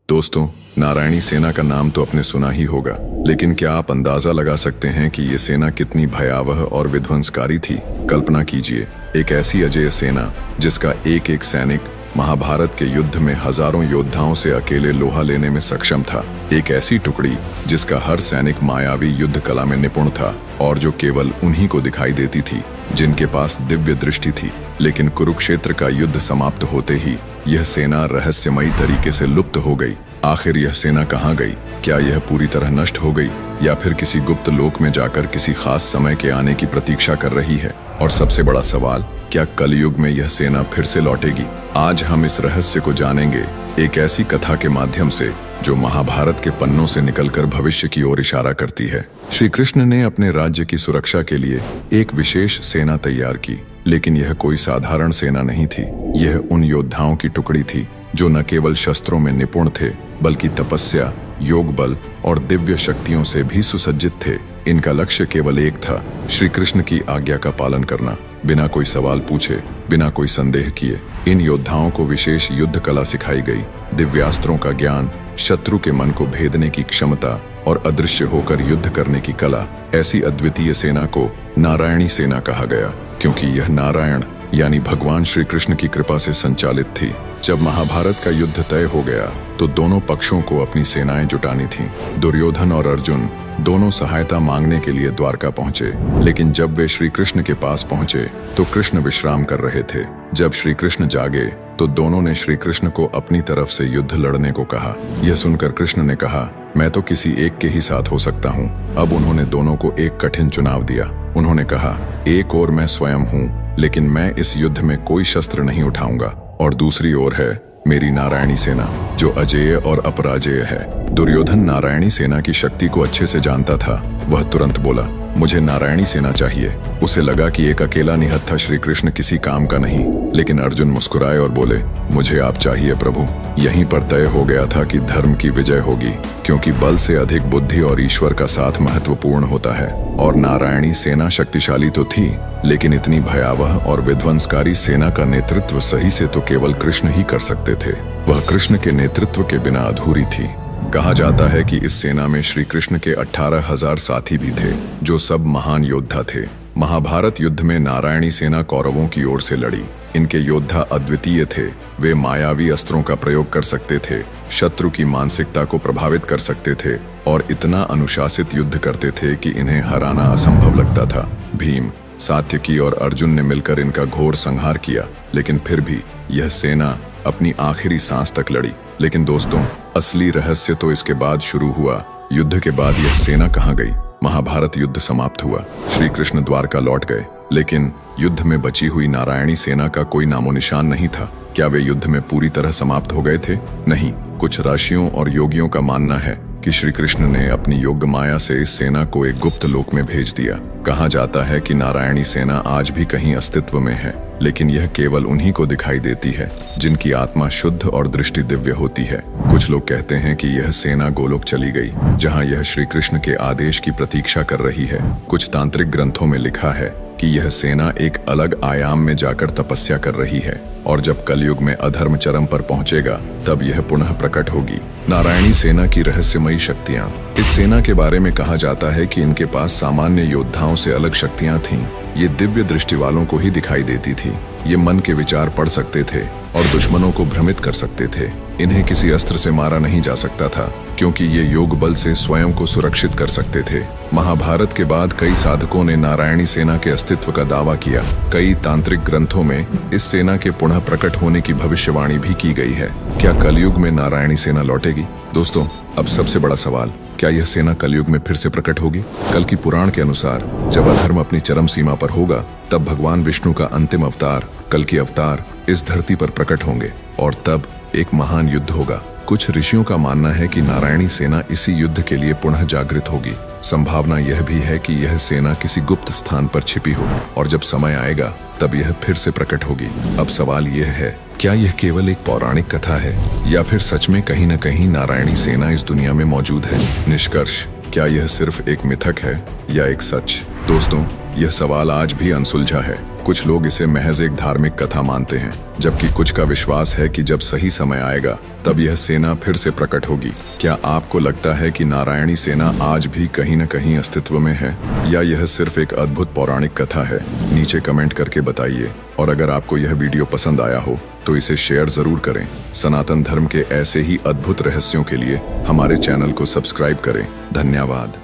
दोस्तों, नारायणी सेना का नाम तो आपने सुना ही होगा, लेकिन क्या आप अंदाजा लगा सकते हैं कि ये सेना कितनी भयावह और विध्वंसकारी थी? कल्पना कीजिए, एक ऐसी अजेय सेना जिसका एक एक सैनिक महाभारत के युद्ध में हजारों योद्धाओं से अकेले लोहा लेने में सक्षम था। एक ऐसी टुकड़ी जिसका हर सैनिक मायावी युद्ध कला में निपुण था और जो केवल उन्हीं को दिखाई देती थी जिनके पास दिव्य दृष्टि थी। लेकिन कुरुक्षेत्र का युद्ध समाप्त होते ही यह सेना रहस्यमयी तरीके से लुप्त हो गई। आखिर यह सेना कहाँ गई? क्या यह पूरी तरह नष्ट हो गई या फिर किसी गुप्त लोक में जाकर किसी खास समय के आने की प्रतीक्षा कर रही है? और सबसे बड़ा सवाल, क्या कलयुग में यह सेना फिर से लौटेगी? आज हम इस रहस्य को जानेंगे, एक ऐसी कथा के माध्यम से जो महाभारत के पन्नों से निकलकर भविष्य की ओर इशारा करती है। श्री कृष्ण ने अपने राज्य की सुरक्षा के लिए एक विशेष सेना तैयार की, लेकिन यह कोई साधारण सेना नहीं थी। यह उन योद्धाओं की टुकड़ी थी जो न केवल शस्त्रों में निपुण थे, बल्कि तपस्या, योग बल और दिव्य शक्तियों से भी सुसज्जित थे। इनका लक्ष्य केवल एक था, श्री कृष्ण की आज्ञा का पालन करना, बिना कोई सवाल पूछे, बिना कोई संदेह किए। इन योद्धाओं को विशेष युद्ध कला सिखाई गई, दिव्यास्त्रों का ज्ञान, शत्रु के मन को भेदने की क्षमता और अदृश्य होकर युद्ध करने की कला। ऐसी अद्वितीय सेना को नारायणी सेना कहा गया, क्योंकि यह नारायण यानी भगवान श्री कृष्ण की कृपा से संचालित थी। जब महाभारत का युद्ध तय हो गया तो दोनों पक्षों को अपनी सेनाएं जुटानी थीं। दुर्योधन और अर्जुन दोनों सहायता मांगने के लिए द्वारका पहुंचे, लेकिन जब वे श्री कृष्ण के पास पहुंचे तो कृष्ण विश्राम कर रहे थे। जब श्री कृष्ण जागे तो दोनों ने श्री कृष्ण को अपनी तरफ से युद्ध लड़ने को कहा। यह सुनकर कृष्ण ने कहा, मैं तो किसी एक के ही साथ हो सकता हूँ। अब उन्होंने दोनों को एक कठिन चुनाव दिया। उन्होंने कहा, एक ओर मैं स्वयं हूँ, लेकिन मैं इस युद्ध में कोई शस्त्र नहीं उठाऊंगा, और दूसरी ओर है मेरी नारायणी सेना जो अजेय और अपराजेय है। दुर्योधन नारायणी सेना की शक्ति को अच्छे से जानता था। वह तुरंत बोला, मुझे नारायणी सेना चाहिए। उसे लगा कि एक अकेला निहत्था श्री कृष्ण किसी काम का नहीं। लेकिन अर्जुन मुस्कुराए और बोले, मुझे आप चाहिए प्रभु। यहीं पर तय हो गया था कि धर्म की विजय होगी, क्योंकि बल से अधिक बुद्धि और ईश्वर का साथ महत्वपूर्ण होता है। और नारायणी सेना शक्तिशाली तो थी, लेकिन इतनी भयावह और विध्वंसकारी सेना का नेतृत्व सही से तो केवल कृष्ण ही कर सकते थे। वह कृष्ण के नेतृत्व के बिना अधूरी थी। कहा जाता है कि इस सेना में श्री कृष्ण के 18,000 साथी भी थे, जो सब महान योद्धा थे। महाभारत युद्ध में नारायणी सेना कौरवों की ओर से लड़ी। इनके योद्धा अद्वितीय थे। वे मायावी अस्त्रों का प्रयोग कर सकते थे, शत्रु की मानसिकता को प्रभावित कर सकते थे और इतना अनुशासित युद्ध करते थे कि इन्हें हराना असंभव लगता था। भीम, सात्यकी और अर्जुन ने मिलकर इनका घोर संहार किया, लेकिन फिर भी यह सेना अपनी आखिरी सांस तक लड़ी। लेकिन दोस्तों, असली रहस्य तो इसके बाद शुरू हुआ। युद्ध के बाद यह सेना कहाँ गई? महाभारत युद्ध समाप्त हुआ, श्री कृष्ण द्वारका लौट गए, लेकिन युद्ध में बची हुई नारायणी सेना का कोई नामो निशान नहीं था। क्या वे युद्ध में पूरी तरह समाप्त हो गए थे? नहीं। कुछ ऋषियों और योगियों का मानना है कि श्री कृष्ण ने अपनी योग माया से इस सेना को एक गुप्त लोक में भेज दिया। कहा जाता है कि नारायणी सेना आज भी कहीं अस्तित्व में है, लेकिन यह केवल उन्हीं को दिखाई देती है जिनकी आत्मा शुद्ध और दृष्टि दिव्य होती है। कुछ लोग कहते हैं कि यह सेना गोलोक चली गई, जहां यह श्री कृष्ण के आदेश की प्रतीक्षा कर रही है। कुछ तांत्रिक ग्रंथों में लिखा है कि यह सेना एक अलग आयाम में जाकर तपस्या कर रही है, और जब कलयुग में अधर्म चरम पर पहुंचेगा तब यह पुनः प्रकट होगी। नारायणी सेना की रहस्यमयी शक्तियां। इस सेना के बारे में कहा जाता है कि इनके पास सामान्य योद्धाओं से अलग शक्तियां थीं। ये दिव्य दृष्टि वालों को ही दिखाई देती थी। ये मन के विचार पढ़ सकते थे और दुश्मनों को भ्रमित कर सकते थे। इन्हें किसी अस्त्र से मारा नहीं जा सकता था, क्योंकि ये योग बल से स्वयं को सुरक्षित कर सकते थे। महाभारत के बाद कई साधकों ने नारायणी सेना के अस्तित्व का दावा किया। कई तांत्रिक ग्रंथों में इस सेना के पुनः प्रकट होने की भविष्यवाणी भी की गई है। क्या कलयुग में नारायणी सेना लौटेगी? दोस्तों, अब सबसे बड़ा सवाल, क्या यह सेना कलयुग में फिर से प्रकट होगी? कल की पुराण के अनुसार जब अधर्म अपनी चरम सीमा पर होगा, तब भगवान विष्णु का अंतिम अवतार, कल की अवतार, इस धरती पर प्रकट होंगे और तब एक महान युद्ध होगा। कुछ ऋषियों का मानना है कि नारायणी सेना इसी युद्ध के लिए पुनः जागृत होगी। संभावना यह भी है कि यह सेना किसी गुप्त स्थान पर छिपी हो और जब समय आएगा तब यह फिर से प्रकट होगी। अब सवाल यह है, क्या यह केवल एक पौराणिक कथा है या फिर सच में कहीं न कहीं नारायणी सेना इस दुनिया में मौजूद है? निष्कर्ष, क्या यह सिर्फ एक मिथक है या एक सच? दोस्तों, यह सवाल आज भी अनसुलझा है। कुछ लोग इसे महज एक धार्मिक कथा मानते हैं, जबकि कुछ का विश्वास है कि जब सही समय आएगा तब यह सेना फिर से प्रकट होगी। क्या आपको लगता है कि नारायणी सेना आज भी कहीं न कहीं अस्तित्व में है, या यह सिर्फ एक अद्भुत पौराणिक कथा है? नीचे कमेंट करके बताइए। और अगर आपको यह वीडियो पसंद आया हो तो इसे शेयर जरूर करें। सनातन धर्म के ऐसे ही अद्भुत रहस्यों के लिए हमारे चैनल को सब्सक्राइब करें। धन्यवाद।